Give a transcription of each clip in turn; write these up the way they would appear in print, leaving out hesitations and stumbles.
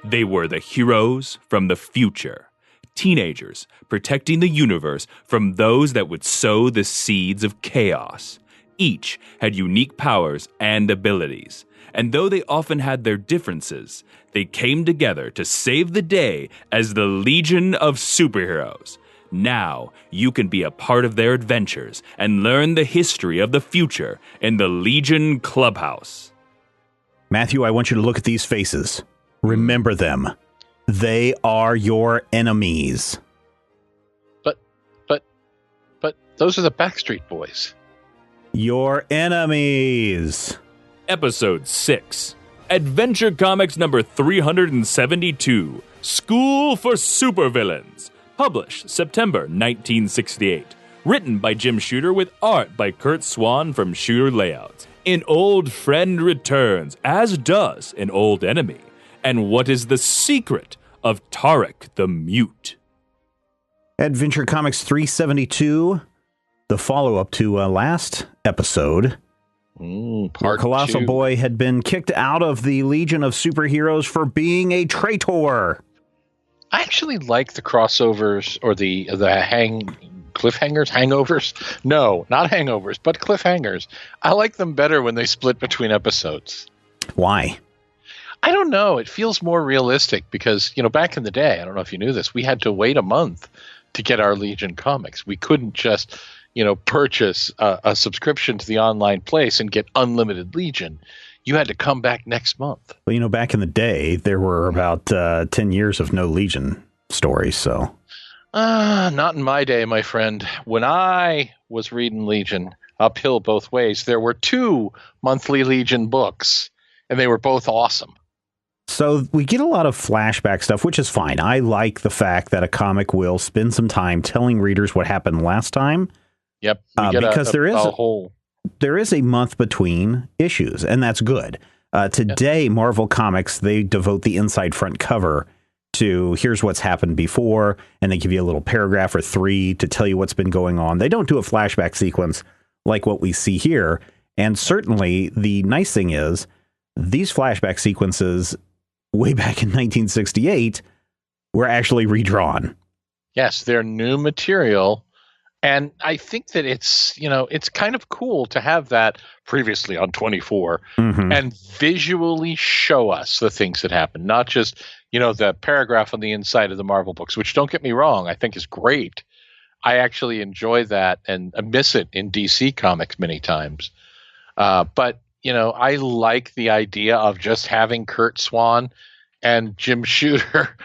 They were the heroes from the future, teenagers protecting the universe from those that would sow the seeds of chaos. Each had unique powers and abilities, and though they often had their differences, they came together to save the day as the Legion of Superheroes. Now you can be a part of their adventures and learn the history of the future in the Legion Clubhouse. Matthew, I want you to look at these faces. Remember them. They are your enemies. But those are the Backstreet Boys. Your enemies. Episode 6. Adventure Comics number 372. School for Supervillains. Published September 1968. Written by Jim Shooter with art by Kurt Swan from Shooter Layouts. An old friend returns, as does an old enemy. And what is the secret of Tarek the Mute? Adventure Comics 372, the follow-up to last episode. Part Colossal 2. Boy had been kicked out of the Legion of Superheroes for being a traitor. I actually like the crossovers or the cliffhangers, hangovers. No, not hangovers, but cliffhangers. I like them better when they split between episodes. Why? I don't know. It feels more realistic because, back in the day, I don't know if you knew this, we had to wait a month to get our Legion comics. We couldn't just, purchase a subscription to the online place and get unlimited Legion. You had to come back next month. Well, back in the day, there were about 10 years of no Legion stories, so. Not in my day, my friend. When I was reading Legion uphill both ways, there were 2 monthly Legion books, and they were both awesome. So we get a lot of flashback stuff, which is fine. I like the fact that a comic will spend some time telling readers what happened last time. Yep. Because there is a month between issues, and that's good. Today, Marvel Comics, they devote the inside front cover to here's what's happened before, and they give you a little paragraph or 3 to tell you what's been going on. They don't do a flashback sequence like what we see here. And certainly the nice thing is these flashback sequences way back in 1968 were actually redrawn. Yes, they're new material. And I think that it's kind of cool to have that previously on 24 and visually show us the things that happen, not just, the paragraph on the inside of the Marvel books, which don't get me wrong, I think is great. I actually enjoy that and miss it in DC Comics many times. But, I like the idea of just having Kurt Swan and Jim Shooter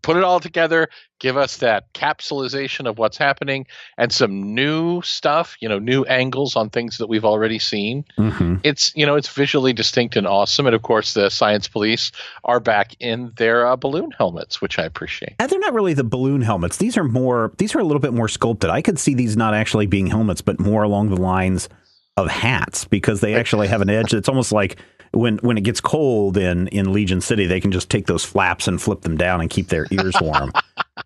put it all together, give us that capsulization of what's happening and some new stuff, new angles on things that we've already seen. It's visually distinct and awesome. And of course, the Science Police are back in their balloon helmets, which I appreciate. And they're not really the balloon helmets. These are a little bit more sculpted. I could see these not actually being helmets, but more along the lines of hats because they actually have an edge. It's almost like when it gets cold in Legion City, they can just take those flaps and flip them down and keep their ears warm.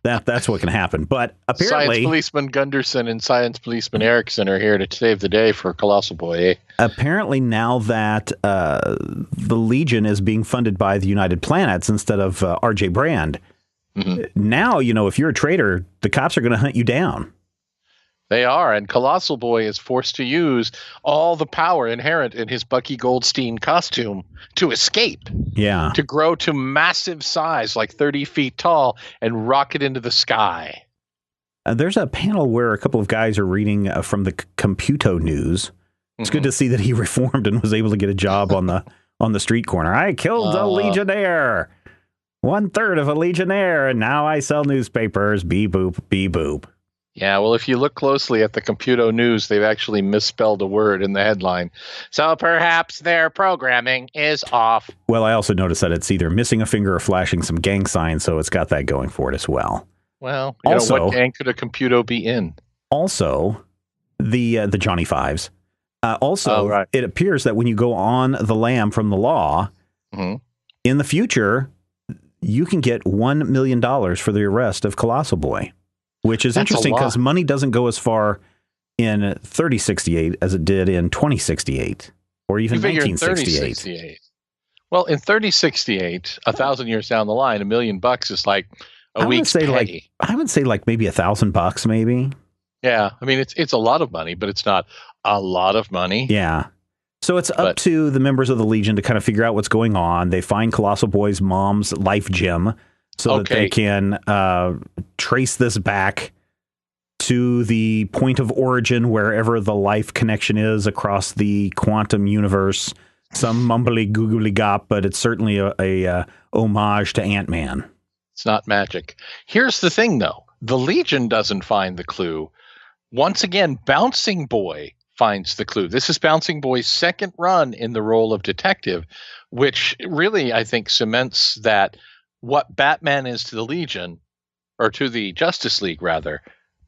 That's what can happen. But apparently, Science Policeman Gunderson and Science Policeman Erickson are here to save the day for Colossal Boy. Eh? Apparently, now that the Legion is being funded by the United Planets instead of R.J. Brand, now if you're a traitor, the cops are going to hunt you down. They are, and Colossal Boy is forced to use all the power inherent in his Bucky Goldstein costume to escape. Yeah. To grow to massive size, like 30 feet tall, and rocket into the sky. There's a panel where a couple of guys are reading from the Computo News. It's good to see that he reformed and was able to get a job on the street corner. I killed a Legionnaire. 1/3 of a Legionnaire, and now I sell newspapers. Beep boop, beep boop. Yeah, well, if you look closely at the Computo News, they've actually misspelled a word in the headline. So perhaps their programming is off. Well, I also noticed that it's either missing a finger or flashing some gang signs, so it's got that going for it as well. Well, also, what gang could a Computo be in? Also, the Johnny Fives. It appears that when you go on the lam from the law, in the future, you can get $1 million for the arrest of Colossal Boy. Which is interesting because money doesn't go as far in 3068 as it did in 2068 or even 1968. Well, in 3068, 1,000 years down the line, $1 million is like a week's pay. I would say like maybe $1,000, maybe. Yeah, I mean it's a lot of money, but it's not a lot of money. Yeah. So it's up to the members of the Legion to kind of figure out what's going on. They find Colossal Boy's mom's life gem so that they can trace this back to the point of origin, wherever the life connection is across the quantum universe. Some mumbly googly gop, but it's certainly a homage to Ant-Man. It's not magic. Here's the thing, though. The Legion doesn't find the clue. Once again, Bouncing Boy finds the clue. This is Bouncing Boy's second run in the role of detective, which really, I think, cements that what Batman is to the Legion, or to the Justice League, rather,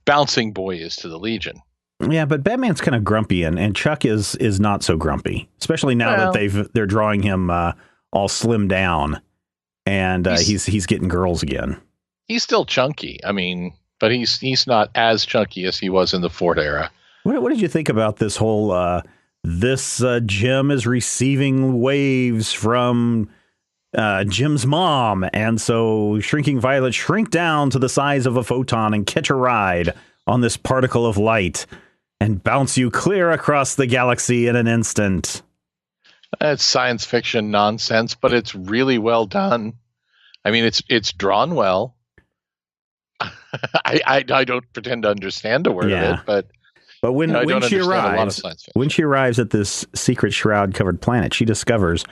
Bouncing Boy is to the Legion. Yeah, but Batman's kind of grumpy, and Chuck is not so grumpy, especially now that they're drawing him all slimmed down, and he's getting girls again. He's still chunky. I mean, but he's not as chunky as he was in the Ford era. What did you think about this whole this Jim is receiving waves from Jim's mom, and so Shrinking Violet shrink down to the size of a photon and catch a ride on this particle of light and bounce you clear across the galaxy in an instant? It's science fiction nonsense, but it's really well done. I mean, it's drawn well. I don't pretend to understand a word of it, but when she arrives at this secret shroud covered planet, she discovers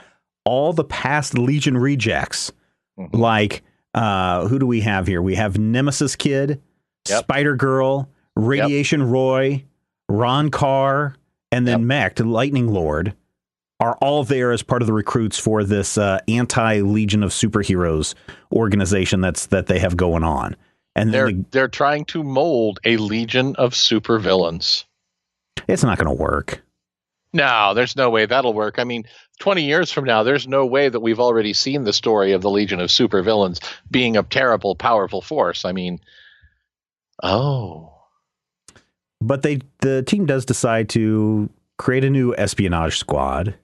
all the past Legion rejects. Mm-hmm. Like who do we have here? We have Nemesis Kid, Spider Girl, Radiation Roy, Ron Carr, and then Mech, Lightning Lord, are all there as part of the recruits for this anti-Legion of Superheroes organization that they have going on. And they're trying to mold a Legion of supervillains. It's not going to work. No, there's no way that'll work. I mean, 20 years from now, there's no way that we've already seen the story of the Legion of Supervillains being a terrible, powerful force. I mean, But the team does decide to create a new espionage squad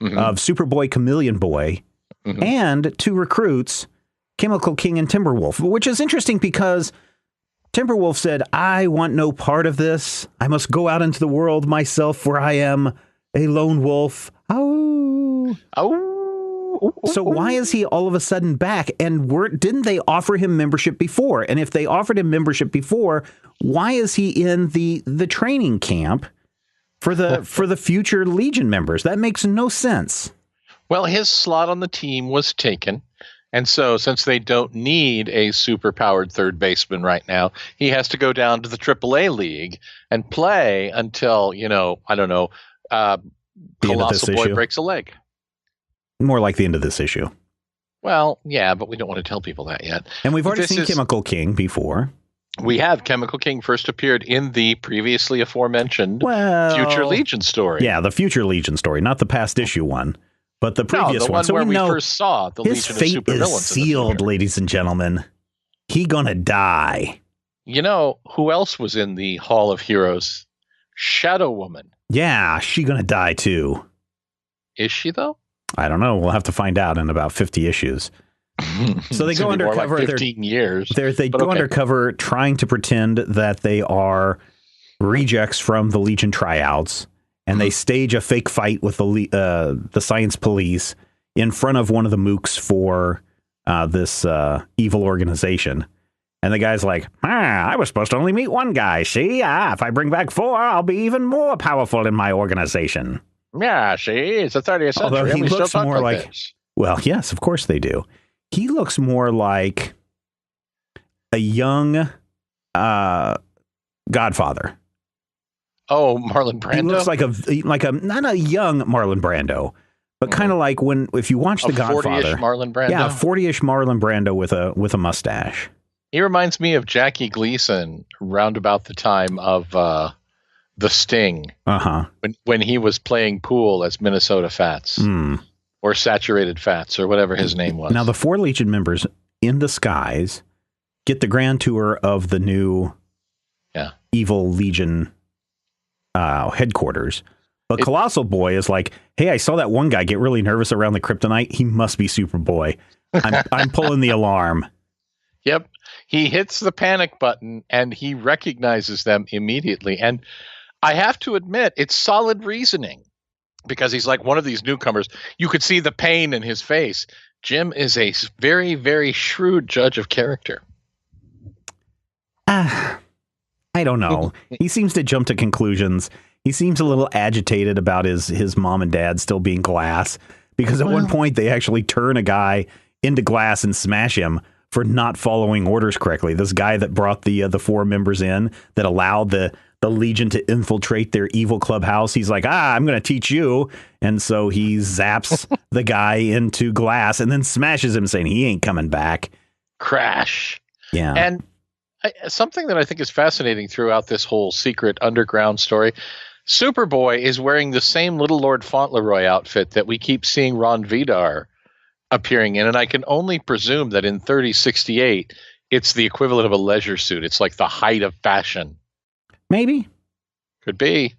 of Superboy, Chameleon Boy, and two recruits, Chemical King and Timberwolf, which is interesting because Timberwolf said, I want no part of this. I must go out into the world myself, for I am a lone wolf. Oh. So why is he all of a sudden back? And didn't they offer him membership before? And if they offered him membership before, why is he in the training camp for the future Legion members? That makes no sense. Well, his slot on the team was taken. And so since they don't need a super-powered third baseman right now, he has to go down to the AAA league and play until, Colossal Boy breaks a leg. More like the end of this issue. Well, yeah, but we don't want to tell people that yet. And we've already seen Chemical King before. We have. Chemical King first appeared in the previously aforementioned Future Legion story. Yeah, the Future Legion story, not the past issue one. But the previous one, so where we first saw the his Legion of fate Supervillains is sealed, ladies and gentlemen. He gonna die. You know who else was in the Hall of Heroes? Shadow Woman. Yeah, she gonna die too. Is she though? I don't know. We'll have to find out in about 50 issues. So they go undercover. Like 15 years. They go undercover, trying to pretend that they are rejects from the Legion tryouts. And they stage a fake fight with the science police in front of one of the mooks for this evil organization. And the guy's like, I was supposed to only meet one guy. See, if I bring back 4, I'll be even more powerful in my organization. Yeah, see, it's the 30th century. Although he looks more like well, yes, of course they do. He looks more like a young Godfather. Oh, Marlon Brando. He looks like a not a young Marlon Brando, but kind of like if you watch The Godfather, 40-ish Marlon Brando. Yeah, 40-ish Marlon Brando with a mustache. He reminds me of Jackie Gleason round about the time of The Sting. When he was playing pool as Minnesota Fats or Saturated Fats or whatever his name was. Now the 4 Legion members in disguise get the grand tour of the new evil Legion headquarters, But Colossal Boy is like, hey, I saw that one guy get really nervous around the kryptonite. He must be Superboy. I'm pulling the alarm. Yep. He hits the panic button and he recognizes them immediately. And I have to admit, it's solid reasoning because he's like one of these newcomers. You could see the pain in his face. Jim is a very, very shrewd judge of character. I don't know. He seems to jump to conclusions. He seems a little agitated about his mom and dad still being glass, because at one point they actually turn a guy into glass and smash him for not following orders correctly. This guy that brought the 4 members in that allowed the Legion to infiltrate their evil clubhouse. He's like, I'm going to teach you. And so he zaps the guy into glass and then smashes him, saying he ain't coming back. Crash. Yeah. And something that I think is fascinating throughout this whole secret underground story, Superboy is wearing the same Little Lord Fauntleroy outfit that we keep seeing Ron Vidar appearing in. And I can only presume that in 3068, it's the equivalent of a leisure suit. It's like the height of fashion. Maybe. Could be.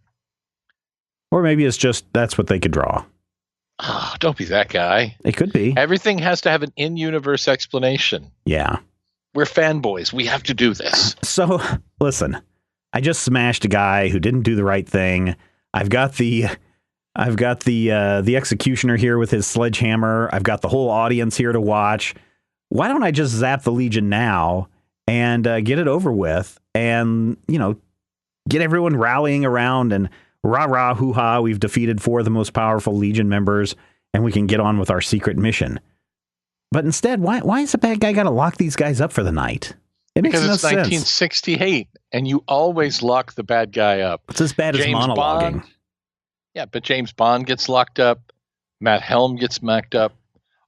Or maybe it's just that's what they could draw. Oh, don't be that guy. It could be. Everything has to have an in-universe explanation. Yeah. We're fanboys. We have to do this. So, listen, I just smashed a guy who didn't do the right thing. I've got the executioner here with his sledgehammer. I've got the whole audience here to watch. Why don't I just zap the Legion now and get it over with and, get everyone rallying around and rah-rah, hoo-ha, we've defeated 4 of the most powerful Legion members and we can get on with our secret mission. But instead, why is the bad guy got to lock these guys up for the night? Because it's 1968, and you always lock the bad guy up. It's as bad as monologuing. Yeah, but James Bond gets locked up. Matt Helm gets macked up.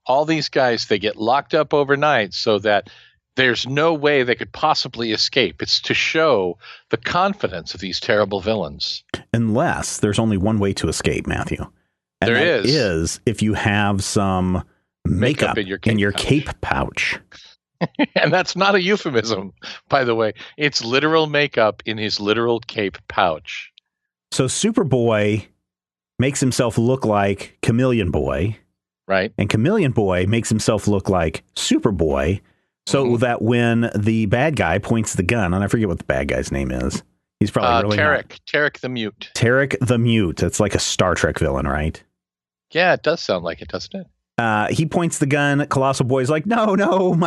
All these guys, they get locked up overnight so that there's no way they could possibly escape. It's to show the confidence of these terrible villains. Unless there's only one way to escape, Matthew. And there is if you have some makeup in your cape pouch. And that's not a euphemism, by the way. It's literal makeup in his literal cape pouch. So Superboy makes himself look like Chameleon Boy. Right. And Chameleon Boy makes himself look like Superboy, so that when the bad guy points the gun, and I forget what the bad guy's name is. He's probably really Tarek the Mute. Tarek the Mute. It's like a Star Trek villain, right? Yeah, it does sound like it, doesn't it? He points the gun. Colossal Boy's like, no,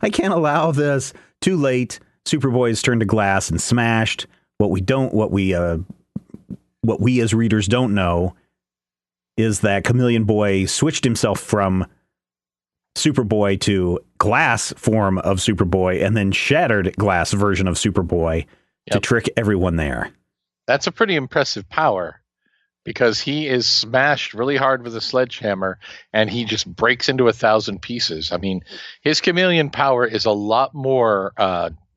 I can't allow this. Too late. Superboy's turned to glass and smashed. What we as readers don't know is that Chameleon Boy switched himself from Superboy to glass form of Superboy and then shattered glass version of Superboy to trick everyone there. That's a pretty impressive power. Because he is smashed really hard with a sledgehammer and he just breaks into 1,000 pieces. I mean, his chameleon power is a lot more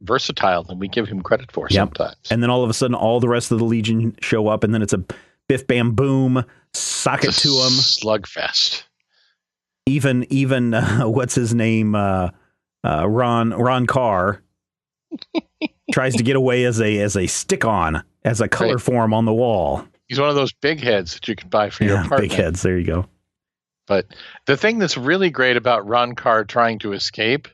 versatile than we give him credit for sometimes. And then all of a sudden, all the rest of the Legion show up, and then it's a biff, bam, boom, sock it to him. Slugfest. Even what's his name? Ron Carr tries to get away as a stick-on, as a color form on the wall. He's one of those big heads that you can buy for your apartment. Big heads. There you go. But the thing that's really great about Ron Carr trying to escape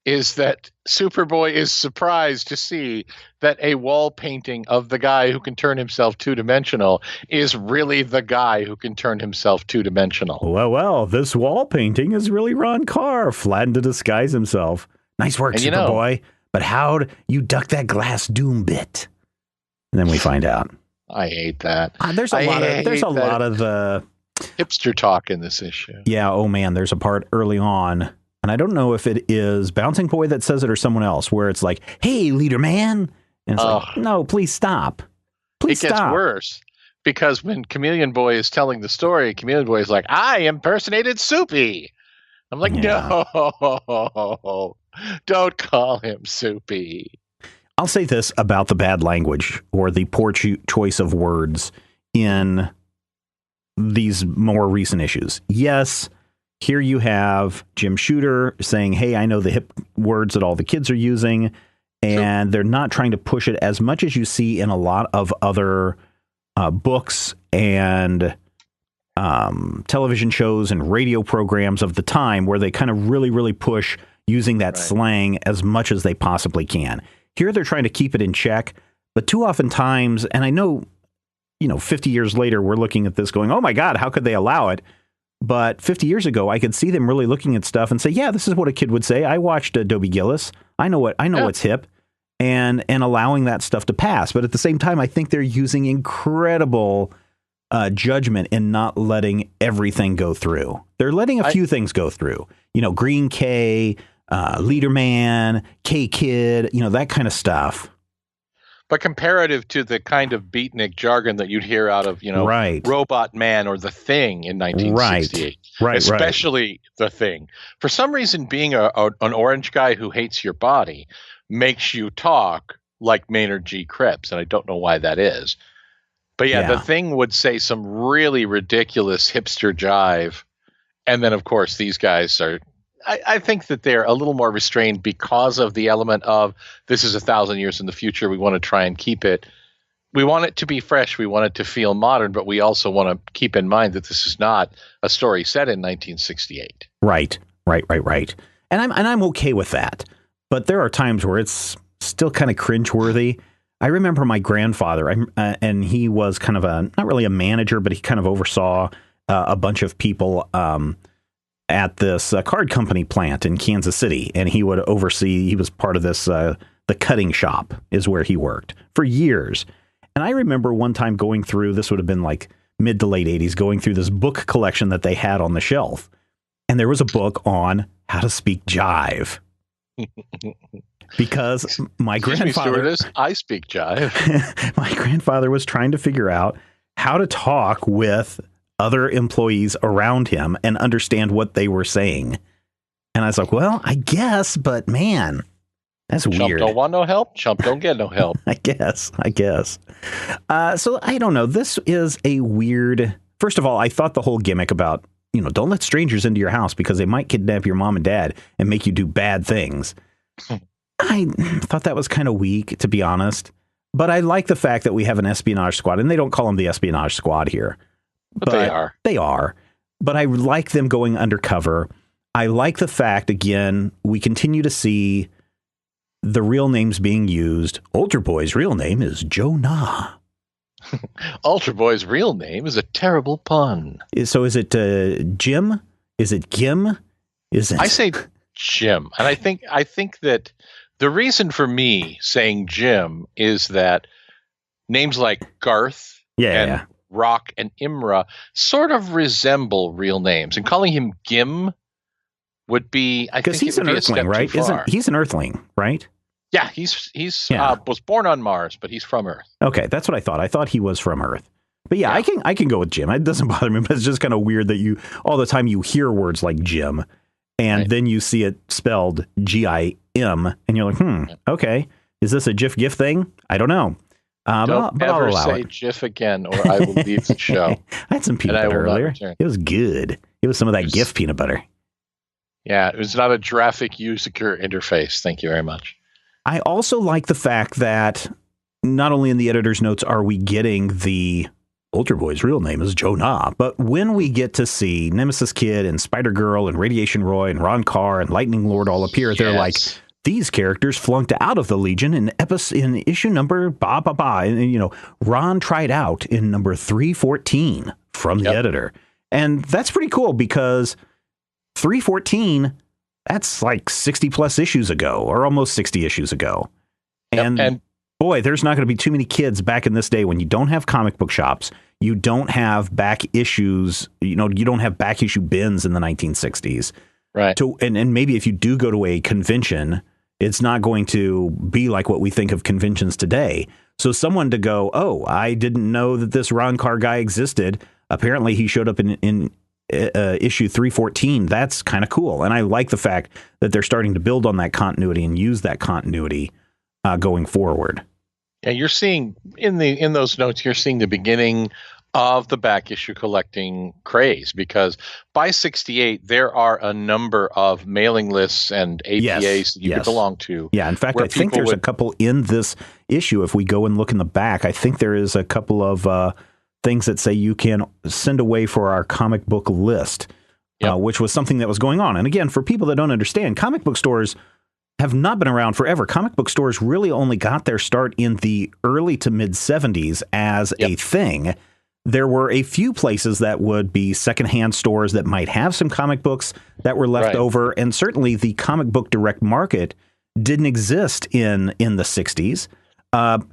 is that Superboy is surprised to see that a wall painting of the guy who can turn himself 2-dimensional is really the guy who can turn himself 2-dimensional. Well, this wall painting is really Ron Carr, flattened to disguise himself. Nice work, Superboy. But how'd you duck that glass doom bit? And then we find out. I hate that. There's a lot of hipster talk in this issue. Yeah. Oh man, there's a part early on, and I don't know if it is Bouncing Boy that says it or someone else, where it's like, "Hey, leader man," and it's like, "No, please stop. Please stop." It gets worse because when Chameleon Boy is telling the story, Chameleon Boy is like, "I impersonated Soupy." I'm like, "No, don't call him Soupy." I'll say this about the bad language or the poor choice of words in these more recent issues. Yes, here you have Jim Shooter saying, hey, I know the hip words that all the kids are using, and they're not trying to push it as much as you see in a lot of other books and television shows and radio programs of the time where they kind of really, really push using that slang as much as they possibly can. Here they're trying to keep it in check, but too often times, and I know, 50 years later, we're looking at this going, oh my God, how could they allow it? But 50 years ago, I could see them really looking at stuff and say, yeah, this is what a kid would say. I watched Dobie Gillis. I know what's hip, and allowing that stuff to pass. But at the same time, I think they're using incredible judgment in not letting everything go through. They're letting a few things go through. Green K, Leaderman, K Kid, that kind of stuff. But comparative to the kind of beatnik jargon that you'd hear out of, Robot Man or The Thing in 1968, especially The Thing. For some reason, being an orange guy who hates your body makes you talk like Maynard G. Krebs, and I don't know why that is. But The Thing would say some really ridiculous hipster jive, and then, of course, these guys are... I think that they're a little more restrained because of the element of this is 1,000 years in the future. We want to try and keep it. We want it to be fresh. We want it to feel modern, but we also want to keep in mind that this is not a story set in 1968. Right. And I'm okay with that. But there are times where it's still kind of cringeworthy. I remember my grandfather, and he was kind of not really a manager, but he kind of oversaw a bunch of people at this card company plant in Kansas City, and he would oversee, he was part of this, the cutting shop is where he worked for years. And I remember one time going through, this would have been like mid to late 80s, going through this book collection that they had on the shelf. And there was a book on how to speak jive. Because my grandfather... I speak jive. My grandfather was trying to figure out how to talk with other employees around him and understand what they were saying. And I was like, well, I guess, but man, that's Chump weird. Don't want no help. Chump don't get no help. I guess. So I don't know. This is a weird, first of all, I thought the whole gimmick about, don't let strangers into your house because they might kidnap your mom and dad and make you do bad things. I thought that was kind of weak, to be honest. But I like the fact that we have an espionage squad, and they don't call them the espionage squad here. But they are. They are. But I like them going undercover. I like the fact, again, we continue to see the real names being used. Altar Boy's real name is Joe Na. Altar Boy's real name is a terrible pun. So is it Jim? Is it Gim? Is it? I say Jim. And I think that the reason for me saying Jim is that names like Garth and Rock and Imra sort of resemble real names, and calling him Gim would be, I think, because he's an Earthling, right? He's an Earthling, right? Yeah, he's was born on Mars, but he's from Earth. Okay, that's what I thought. I thought he was from Earth. But yeah. I can go with Jim. It doesn't bother me, but it's just kind of weird that all the time you hear words like Jim, and then you see it spelled G-I-M, and you're like, okay, is this a GIF thing? I don't know. Don't ever say GIF again, or I will leave the show. I had some peanut butter earlier. It was good. It was some of that GIF peanut butter. Yeah, it was not a graphic user interface. Thank you very much. I also like the fact that not only in the editor's notes are we getting the Altar Boy's real name is Joe Na, but when we get to see Nemesis Kid and Spider-Girl and Radiation Roy and Ron Carr and Lightning Lord all appear, they're like, these characters flunked out of the Legion in issue number blah, blah, blah. And, Ron tried out in number 314 from the editor. And that's pretty cool because 314, that's like 60 plus issues ago, or almost 60 issues ago. And boy, there's not going to be too many kids back in this day when you don't have comic book shops. You don't have back issues, you don't have back issue bins in the 1960s. Right. And maybe if you do go to a convention, it's not going to be like what we think of conventions today. So someone to go, oh, I didn't know that this Ron Carr guy existed. Apparently he showed up in issue 314. That's kind of cool. And I like the fact that they're starting to build on that continuity and use that continuity going forward. Yeah, you're seeing in those notes, you're seeing the beginning of the back issue collecting craze, because by 68 there are a number of mailing lists and APAs that you could belong to. Yeah, in fact, I think there's a couple in this issue. If we go and look in the back, I think there is a couple of things that say you can send away for our comic book list, which was something that was going on. And again, for people that don't understand, comic book stores have not been around forever. Comic book stores really only got their start in the early to mid 70s as a thing. There were a few places that would be secondhand stores that might have some comic books that were left over. And certainly the comic book direct market didn't exist in the 60s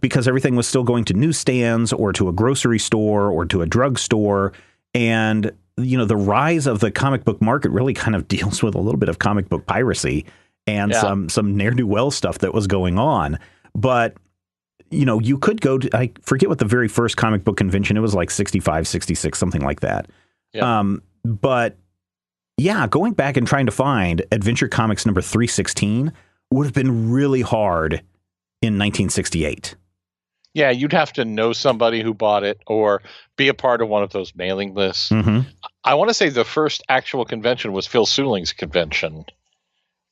because everything was still going to newsstands or to a grocery store or to a drugstore. And, you know, the rise of the comic book market really kind of deals with a little bit of comic book piracy and some ne'er-do-well stuff that was going on. But you know, you could go to, I forget what the very first comic book convention, it was like 65, 66, something like that. Yeah. But yeah, going back and trying to find Adventure Comics number 316 would have been really hard in 1968. Yeah, you'd have to know somebody who bought it or be a part of one of those mailing lists. Mm-hmm. I want to say the first actual convention was Phil Seuling's convention,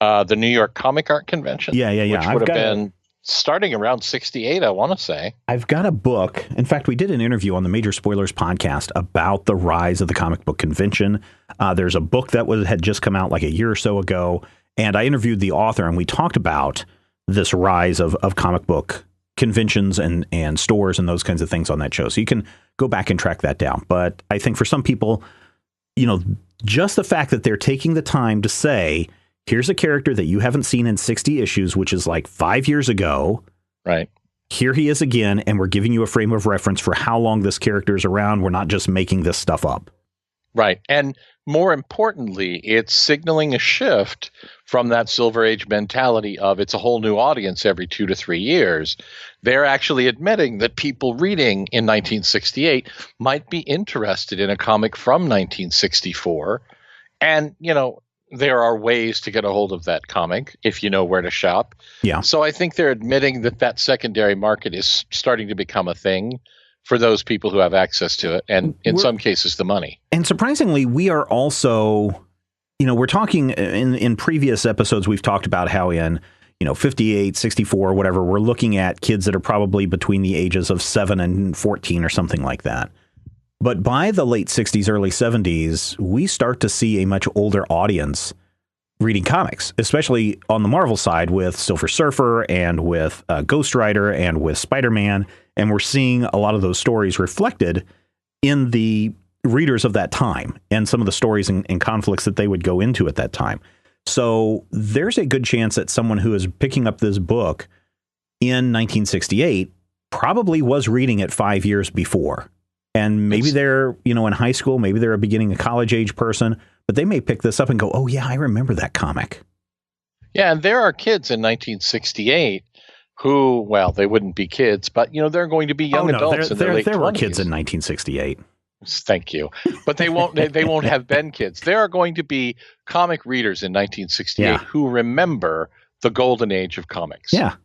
the New York Comic Art Convention. Yeah. Which would have been starting around 68, I want to say. I've got a book. In fact, we did an interview on the Major Spoilers podcast about the rise of the comic book convention. There's a book that had just come out like a year or so ago, and I interviewed the author, and we talked about this rise of comic book conventions and stores and those kinds of things on that show. So you can go back and track that down. But I think for some people, you know, just the fact that they're taking the time to say, here's a character that you haven't seen in 60 issues, which is like 5 years ago. Right. Here he is again, and we're giving you a frame of reference for how long this character is around. We're not just making this stuff up. Right. And more importantly, it's signaling a shift from that Silver Age mentality of it's a whole new audience every 2 to 3 years. They're actually admitting that people reading in 1968 might be interested in a comic from 1964. And, you know, there are ways to get a hold of that comic if you know where to shop. Yeah. So I think they're admitting that secondary market is starting to become a thing for those people who have access to it, and in some cases, the money. And surprisingly, we are also, you know, we're talking in previous episodes, we've talked about how in, you know, 58, 64, whatever, we're looking at kids that are probably between the ages of 7 and 14 or something like that. But by the late 60s, early 70s, we start to see a much older audience reading comics, especially on the Marvel side with Silver Surfer and with Ghost Rider and with Spider-Man. And we're seeing a lot of those stories reflected in the readers of that time and some of the stories and conflicts that they would go into at that time. So there's a good chance that someone who is picking up this book in 1968 probably was reading it 5 years before. And maybe they're, you know, in high school, maybe they're a beginning of college age person, but they may pick this up and go, oh, yeah, I remember that comic. Yeah, and there are kids in 1968 who, well, they wouldn't be kids, but, you know, they're going to be young adults in their late 20s. There were kids in 1968. Thank you. But they won't they won't have been kids. There are going to be comic readers in 1968 who remember the golden age of comics. Yeah.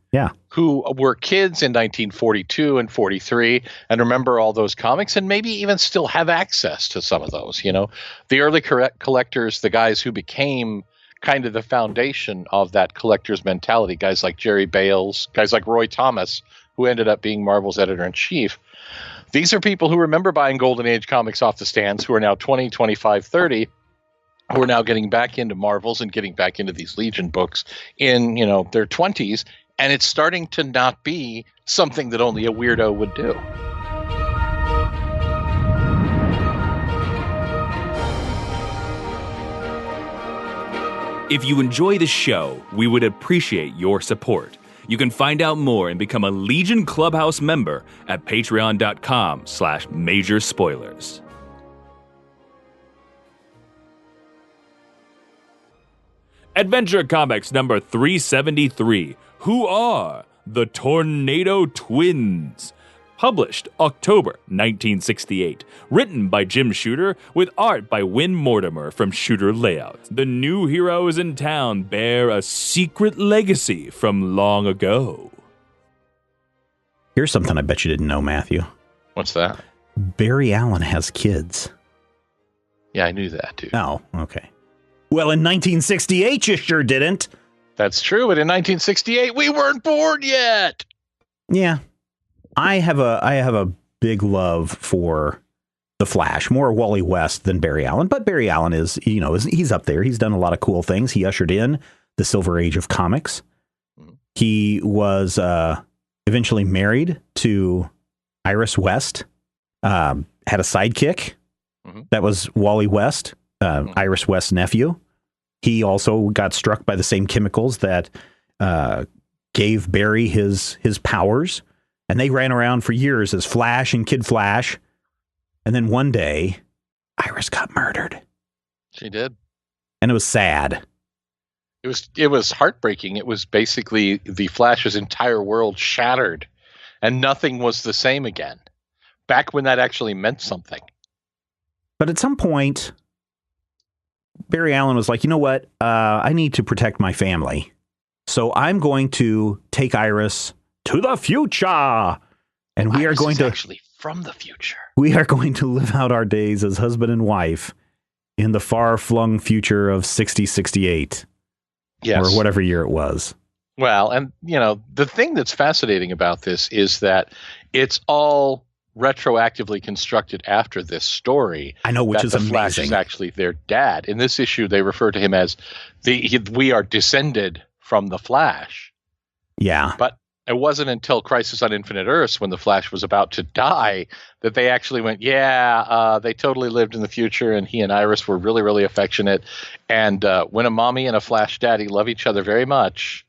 Who were kids in 1942 and 43 and remember all those comics and maybe even still have access to some of those, you know. The early collectors, the guys who became kind of the foundation of that collector's mentality, guys like Jerry Bales, guys like Roy Thomas, who ended up being Marvel's editor-in-chief. These are people who remember buying Golden Age comics off the stands, who are now 20, 25, 30, who are now getting back into Marvels and getting back into these Legion books in, you know, their 20s. And it's starting to not be something that only a weirdo would do. If you enjoy the show, we would appreciate your support. You can find out more and become a Legion Clubhouse member at patreon.com/majorspoilers. Adventure Comics number 373. Who are the Tornado Twins? Published October 1968. Written by Jim Shooter with art by Win Mortimer from Shooter Layouts. The new heroes in town bear a secret legacy from long ago. Here's something I bet you didn't know, Matthew. What's that? Barry Allen has kids. Yeah, I knew that, too. Oh, okay. Well, in 1968, you sure didn't. That's true, but in 1968, we weren't born yet. Yeah. I have a big love for the Flash, more Wally West than Barry Allen. But Barry Allen he's up there. He's done a lot of cool things. He ushered in the Silver Age of comics. He was eventually married to Iris West, had a sidekick that was Wally West, Iris West's nephew. He also got struck by the same chemicals that gave Barry his powers, and they ran around for years as Flash and Kid Flash. And then one day, Iris got murdered. She did. And it was sad. It was heartbreaking. It was basically the Flash's entire world shattered, and nothing was the same again. Back when that actually meant something. But at some point, Barry Allen was like, you know what? I need to protect my family. So I'm going to take Iris to the future. And we are going to actually from the future. We are going to live out our days as husband and wife in the far-flung future of 6068. Yes. Or whatever year it was. Well, and, the thing that's fascinating about this is that it's all retroactively constructed after this story. I know, which is amazing. Flash is actually their dad. In this issue, they refer to him as we are descended from the Flash. Yeah. But it wasn't until Crisis on Infinite Earths, when the Flash was about to die, that they actually went, they totally lived in the future, and he and Iris were really, really affectionate. And when a mommy and a Flash daddy love each other very much,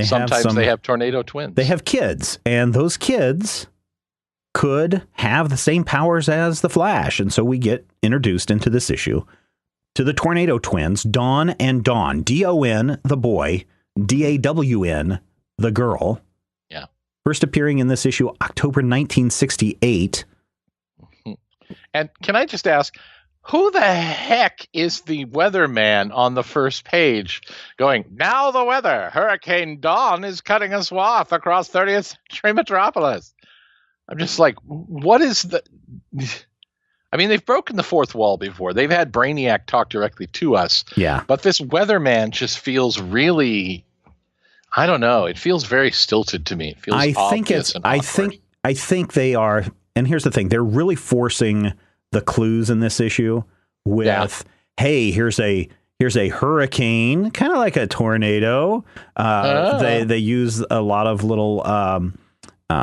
sometimes they have tornado twins. They have kids, and those kids could have the same powers as the Flash. And so we get introduced into this issue to the tornado twins, Dawn and Dawn. D-O-N, the boy, D-A-W-N, the girl. Yeah. First appearing in this issue, October 1968. And can I just ask, who the heck is the weatherman on the first page going, now the weather, Hurricane Dawn is cutting a swath across 30th Century Metropolis? I'm just like, what is the... I mean, they've broken the fourth wall before. They've had Brainiac talk directly to us. Yeah. But this weatherman just feels really... I don't know. It feels very stilted to me. It feels obvious and awkward. I think they are, and here's the thing, they're really forcing the clues in this issue with, hey, here's a hurricane, kind of like a tornado. They use a lot of little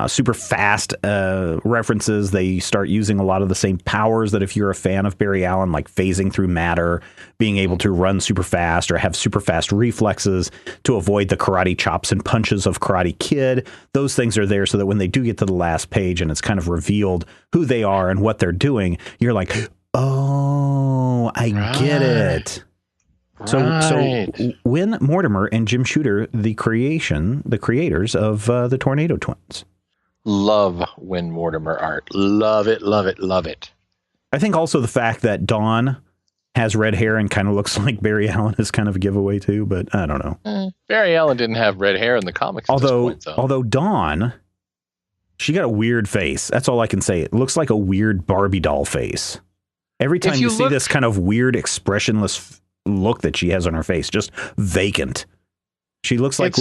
super fast references. They start using a lot of the same powers that if you're a fan of Barry Allen, like phasing through matter, being able to run super fast or have super fast reflexes to avoid the karate chops and punches of Karate Kid. Those things are there so that when they do get to the last page and it's kind of revealed who they are and what they're doing, you're like, oh, I get it. So Win Mortimer and Jim Shooter, the creators of the Tornado Twins. Love Win Mortimer art. Love it, love it, love it. I think also the fact that Dawn has red hair and kind of looks like Barry Allen is kind of a giveaway too, but I don't know. Barry Allen didn't have red hair in the comics at this point, though. Although Dawn, she got a weird face. That's all I can say. It looks like a weird Barbie doll face. Every time you see this kind of weird expressionless look that she has on her face, just vacant. She looks like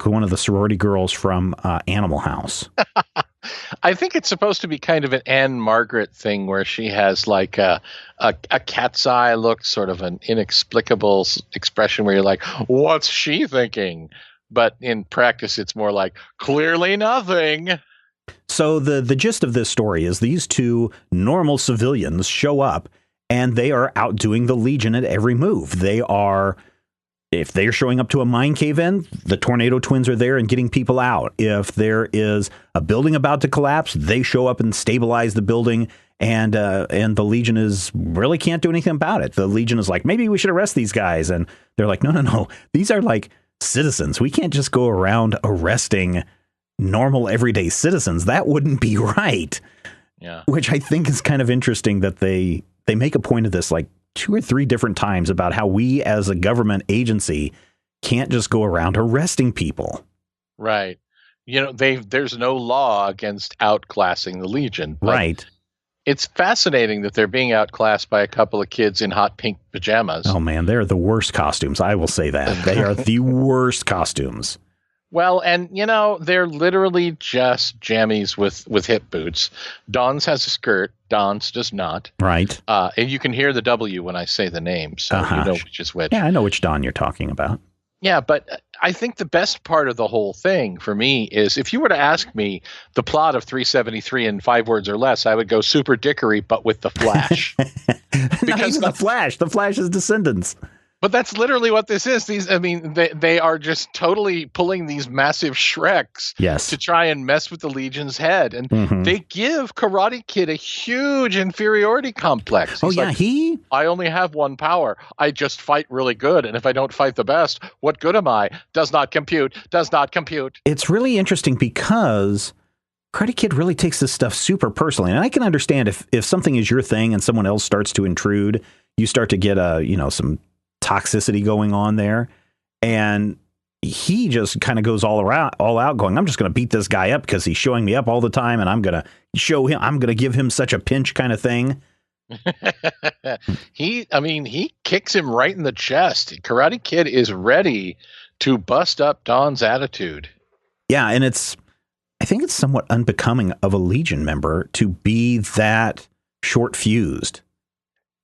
one of the sorority girls from Animal House. I think it's supposed to be kind of an Anne Margaret thing where she has like a cat's eye look, sort of an inexplicable expression where you're like, what's she thinking? But in practice, it's more like, clearly nothing. So the gist of this story is these two normal civilians show up and they are outdoing the Legion at every move. If they're showing up to a mine cave-in, the Tornado Twins are there and getting people out. If there is a building about to collapse, they show up and stabilize the building, and the Legion really can't do anything about it. The Legion is like, maybe we should arrest these guys. And they're like, no. These are like citizens. We can't just go around arresting normal everyday citizens. That wouldn't be right. Yeah. Which I think is kind of interesting that they make a point of this like 2 or 3 different times about how we as a government agency can't just go around arresting people. Right. There's no law against outclassing the Legion. Right. It's fascinating that they're being outclassed by a couple of kids in hot pink pajamas. Oh man, they're the worst costumes. I will say that. They are the worst costumes. Well, and they're literally just jammies with hip boots. Dawn's has a skirt. Dawn's does not. Right. And you can hear the W when I say the name, so you know which is which. Yeah, I know which Dawn you're talking about. Yeah, but I think the best part of the whole thing for me is if you were to ask me the plot of 373 in 5 words or less, I would go Super Dickory, but with the Flash. Because the Flash. The Flash's descendants. But that's literally what this is. They are just totally pulling these massive Shreks to try and mess with the Legion's head. And they give Karate Kid a huge inferiority complex. He's I only have one power. I just fight really good. And if I don't fight the best, what good am I? Does not compute. Does not compute. It's really interesting because Karate Kid really takes this stuff super personally. And I can understand if something is your thing and someone else starts to intrude, you start to get some toxicity going on there, and he just kind of goes all out going, I'm just going to beat this guy up because he's showing me up all the time, and I'm going to give him such a pinch kind of thing. He kicks him right in the chest. Karate Kid is ready to bust up Don's attitude. Yeah, and I think it's somewhat unbecoming of a Legion member to be that short fused.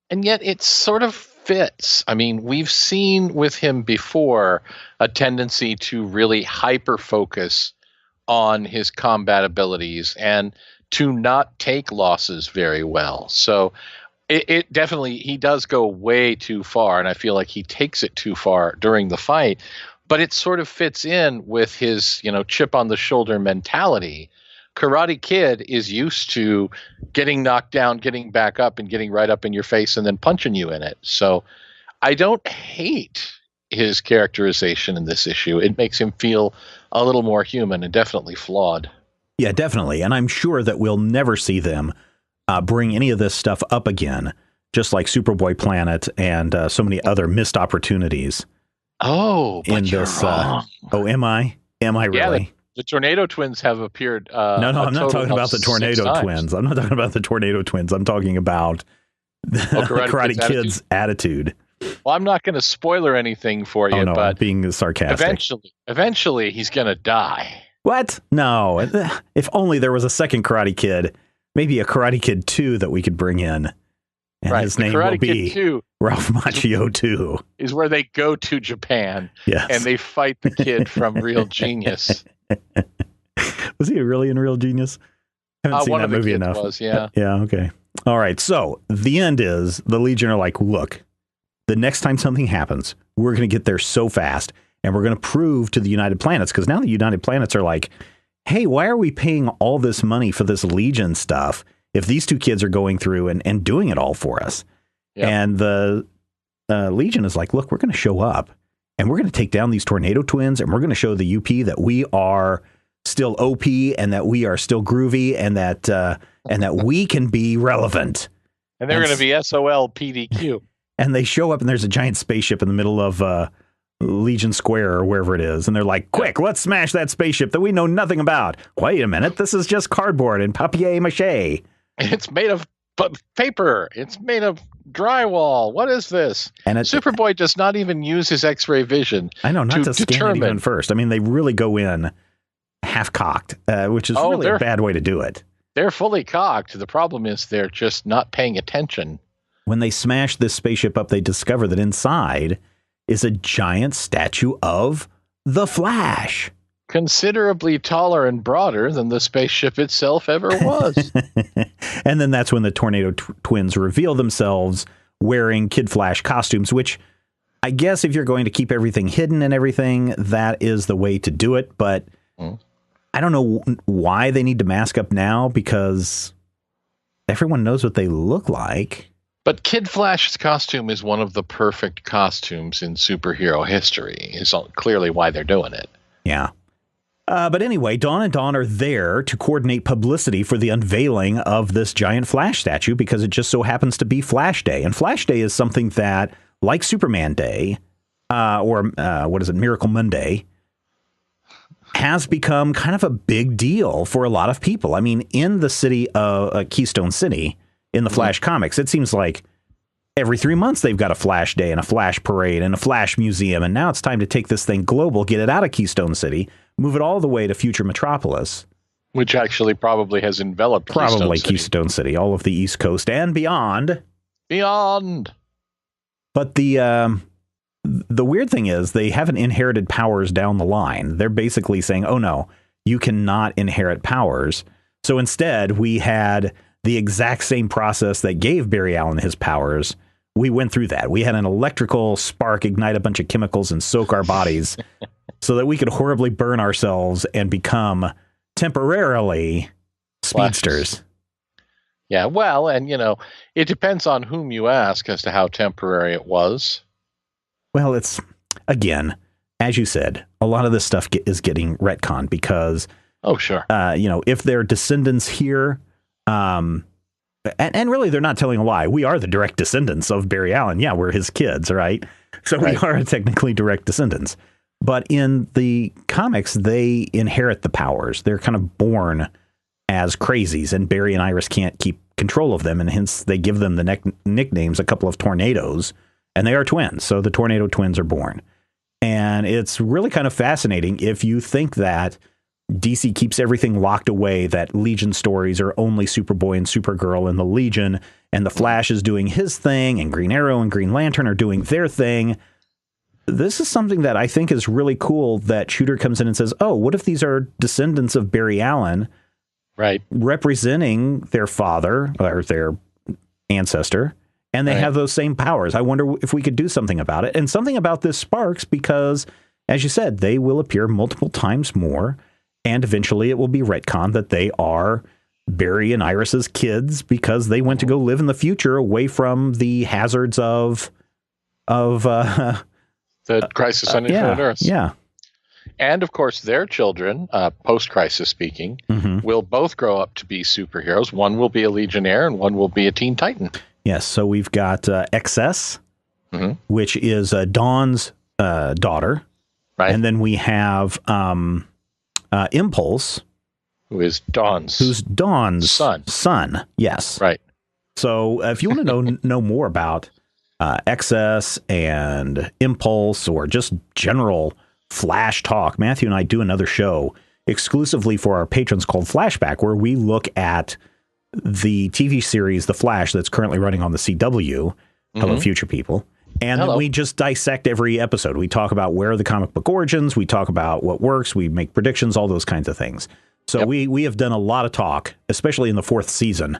And yet it sort of fits. I mean, we've seen with him before a tendency to really hyper focus on his combat abilities and to not take losses very well. So it definitely, he does go way too far, and I feel like he takes it too far during the fight, but it sort of fits in with his, chip on the shoulder mentality. Karate Kid is used to getting knocked down, getting back up, and getting right up in your face and then punching you in it. So I don't hate his characterization in this issue. It makes him feel a little more human and definitely flawed. Yeah, definitely. And I'm sure that we'll never see them bring any of this stuff up again, just like Superboy Planet and so many other missed opportunities. Oh, but you're wrong. Am I? Am I really? Yeah, the Tornado Twins have appeared. No, I'm not talking about the Tornado Twins. I'm not talking about the Tornado Twins. I'm talking about the Karate Kid's attitude. Well, I'm not going to spoiler anything for you, but I'm being sarcastic. Eventually, he's going to die. What? No. If only there was a second Karate Kid, maybe a Karate Kid 2 that we could bring in. And his name will be Ralph Macchio 2. Is where they go to Japan and they fight the kid from Real Genius. Was he really in Real Genius? I haven't seen that movie enough. Yeah, okay. All right, so the end is the Legion are like, look, the next time something happens, we're going to get there so fast, and we're going to prove to the United Planets, because now the United Planets are like, hey, why are we paying all this money for this Legion stuff if these two kids are going through and doing it all for us? Yep. And the Legion is like, look, we're going to show up, and we're going to take down these Tornado Twins, and we're going to show the UP that we are still OP and that we are still groovy and that we can be relevant. And they're going to be SOL PDQ. And they show up and there's a giant spaceship in the middle of Legion Square or wherever it is. And they're like, quick, let's smash that spaceship that we know nothing about. Wait a minute. This is just cardboard and papier-mâché. It's made of paper. It's made of drywall. What is this? And Superboy does not even use his X-ray vision. I know, not to scan it even first. I mean, they really go in half-cocked, which is really a bad way to do it. They're fully cocked. The problem is they're just not paying attention. When they smash this spaceship up, they discover that inside is a giant statue of the Flash. Considerably taller and broader than the spaceship itself ever was. And then that's when the Tornado Twins reveal themselves wearing Kid Flash costumes, which I guess if you're going to keep everything hidden and everything, that is the way to do it. But I don't know why they need to mask up now, because everyone knows what they look like. But Kid Flash's costume is one of the perfect costumes in superhero history. It's clearly why they're doing it. Yeah. But anyway, Dawn and Dawn are there to coordinate publicity for the unveiling of this giant Flash statue, because it just so happens to be Flash Day. And Flash Day is something that, like Superman Day, Miracle Monday, has become kind of a big deal for a lot of people. I mean, in the city of Keystone City, in the Flash comics, it seems like every 3 months they've got a Flash Day and a Flash Parade and a Flash Museum. And now it's time to take this thing global, get it out of Keystone City, move it all the way to future Metropolis. Which actually probably has enveloped Keystone City, all of the East Coast and beyond. Beyond. But the weird thing is they haven't inherited powers down the line. They're basically saying, oh, no, you cannot inherit powers. So instead, we had the exact same process that gave Barry Allen his powers. We went through that. We had an electrical spark ignite a bunch of chemicals and soak our bodies so that we could horribly burn ourselves and become temporarily speedsters. Yeah, well, and, it depends on whom you ask as to how temporary it was. Well, it's, again, as you said, a lot of this stuff is getting retconned because, oh, sure, if they're descendants here, and really they're not telling a lie. We are the direct descendants of Barry Allen. Yeah, we're his kids, right? So we are technically direct descendants. But in the comics, they inherit the powers. They're kind of born as crazies, and Barry and Iris can't keep control of them, and hence they give them the nicknames, a couple of tornadoes, and they are twins. So the Tornado Twins are born. And it's really kind of fascinating if you think that DC keeps everything locked away, that Legion stories are only Superboy and Supergirl in the Legion, and the Flash is doing his thing, and Green Arrow and Green Lantern are doing their thing. This is something that I think is really cool, that Shooter comes in and says, oh, what if these are descendants of Barry Allen, right, representing their father or their ancestor, and they have those same powers. I wonder if we could do something about it. And something about this sparks because, as you said, they will appear multiple times more, and eventually it will be retconned that they are Barry and Iris's kids because they went to go live in the future away from the hazards of the crisis on Infinite Earths. Yeah. And, of course, their children, post-crisis speaking, will both grow up to be superheroes. One will be a Legionnaire and one will be a Teen Titan. Yes, so we've got XS, which is Dawn's daughter. Right. And then we have Impulse. Who's Dawn's son. Yes. Right. So if you want to know more about XS and Impulse or just general Flash talk, Matthew and I do another show exclusively for our patrons called Flashback, where we look at the TV series The Flash that's currently running on the CW. Hello, future people. And then we just dissect every episode. We talk about where are the comic book origins. We talk about what works. We make predictions, all those kinds of things. So we have done a lot of talk, especially in the 4th season,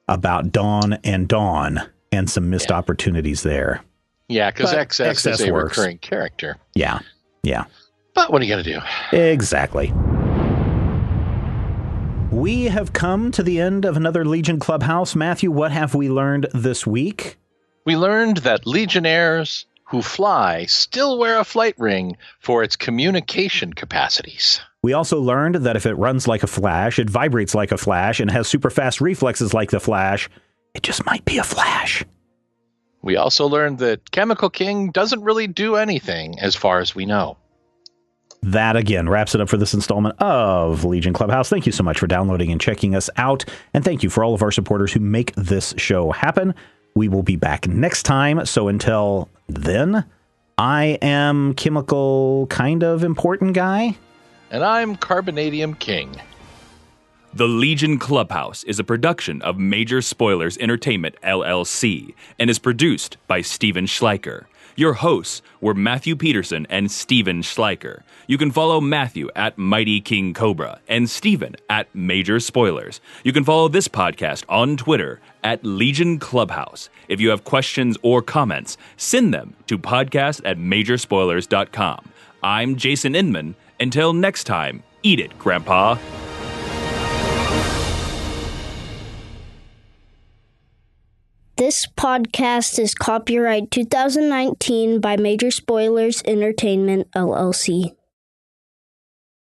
about Dawn and some missed opportunities there. Yeah, because XS is a works. Recurring character. Yeah. But what are you going to do? Exactly. We have come to the end of another Legion Clubhouse. Matthew, what have we learned this week? We learned that Legionnaires who fly still wear a flight ring for its communication capacities. We also learned that if it runs like a Flash, it vibrates like a Flash, and has super fast reflexes like the Flash, it just might be a Flash. We also learned that Chemical King doesn't really do anything as far as we know. That, again, wraps it up for this installment of Legion Clubhouse. Thank you so much for downloading and checking us out. And thank you for all of our supporters who make this show happen. We will be back next time. So until then, I am Chemical Kind of Important Guy. And I'm Carbonadium King. The Legion Clubhouse is a production of Major Spoilers Entertainment, LLC, and is produced by Steven Schleicher. Your hosts were Matthew Peterson and Steven Schleicher. You can follow Matthew at Mighty King Cobra and Steven at Major Spoilers. You can follow this podcast on Twitter at Legion Clubhouse. If you have questions or comments, send them to podcast@majorspoilers.com. I'm Jason Inman. Until next time, eat it, Grandpa. This podcast is copyright 2019 by Major Spoilers Entertainment, LLC.